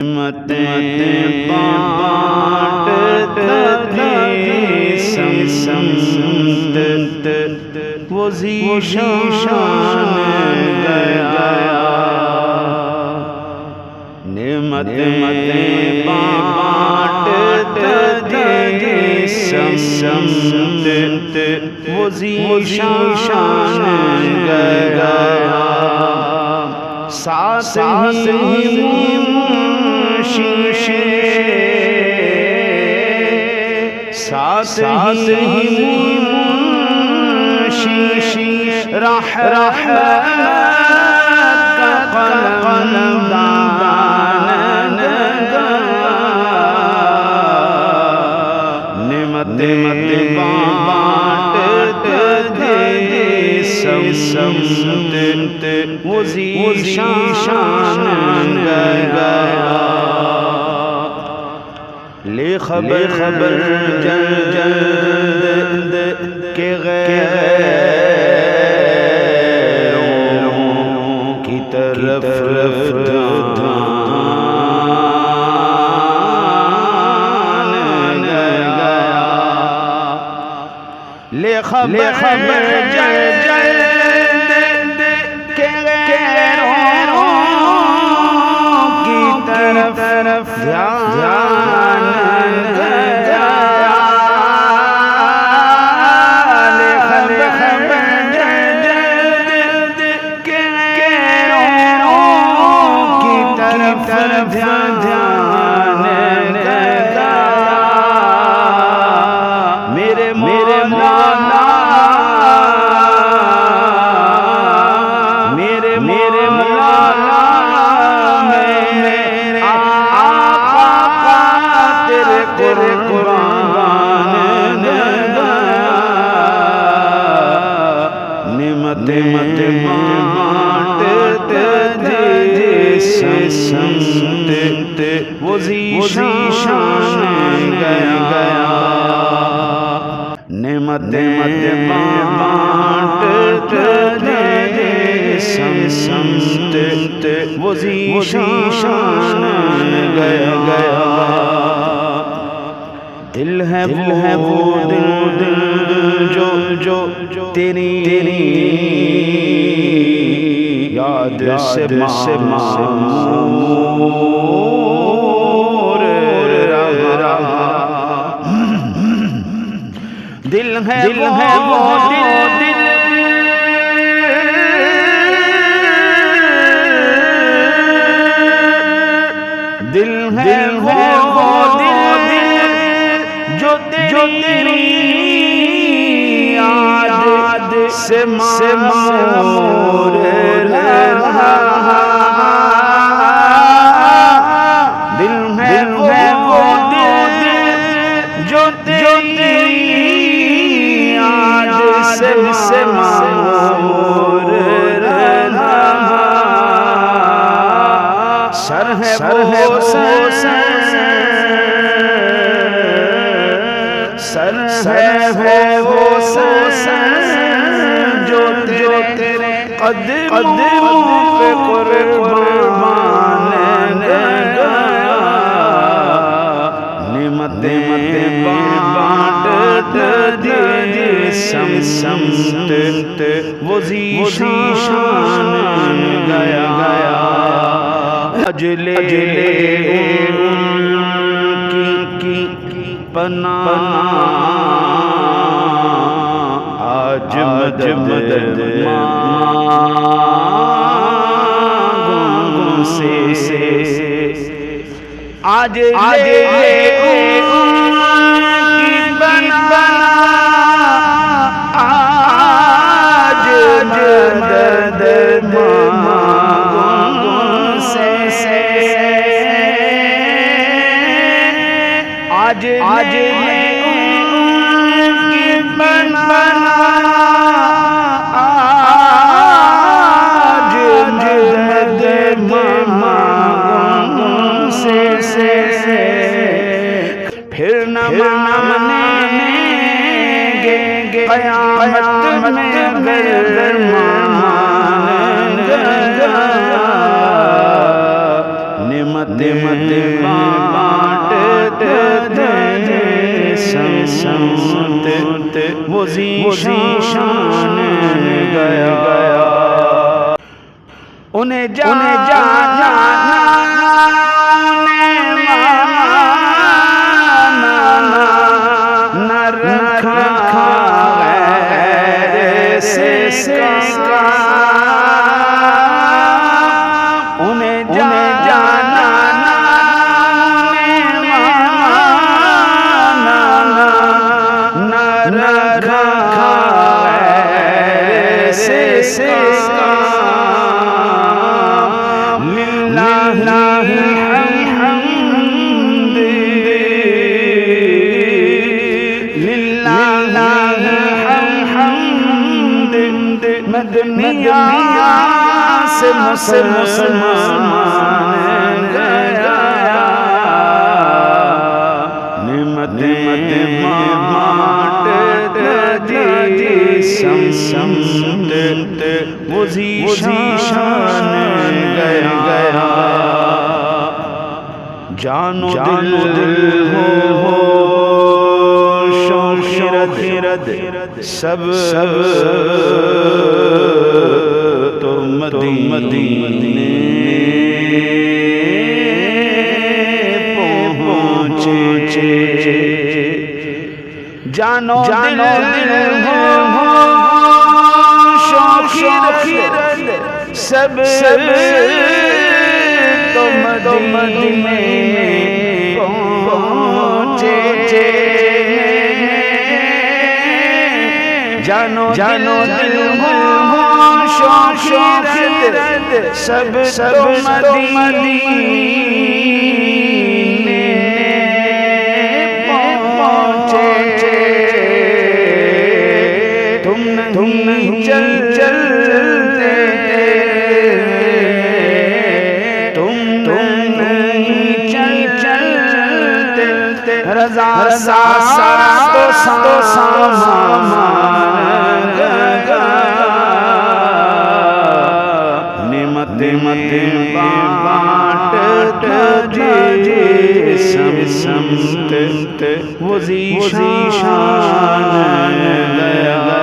نعمتیں بانٹتا سمت وہ ذیشان گیا نعمتیں بانٹتا سمت وہ ذیشان گیا ساتھ ہی ساتھ ہی رحمت کا قلم دان گیا نعمتیں بانٹتا سمت وہ ذیشان گیا لے خبر جلد کے غیروں کی طرف دھیان گیا لے خبر جلد کے غیروں کی طرف دھیان وہ ذیشان گیا نعمتیں بانٹتا سمت وہ ذیشان گیا دل ہے وہ دل جو تیری یاد سے معمور رہا دل ہے وہ دل ہے وہ دل جو تیری یاد سے معمور رہا دل ہے وہ دل جو تیری یاد سے معمور رہا سر ہے وہ سر ہے وہ جو تیرے قدموں پہ قربان گیا نعمتیں بانٹتا سمت وہ ذیشان گیا اجلے کی پناہ آج مدد مانگوں سے آج لے کی پناہ آج مدد مانگوں سے آج کی پناہ آج مدد مانگوں سے پھر نہ مانیں گے قیامت میں غیر مان گیا سمت وہ ذیشان گیا انہیں جانا نہ رکھا غیر سے کا انہیں جانا نہ رکھا غیر سے کا مدنیا سے مسلمان گیا نعمت بانٹ دی سمت وہ ذیشان گیا جان و دل ہو شوخرد سب تو مدینے پہنچے جان و دل ہو شوخرد سب تو مدینے پہنچے جانو دل ہو شوخرد سب مدینے پہنچے تم چلتے چلتے رضا تو سامان گیا نعمت بانٹ دی سمت وہ ذیشان گیا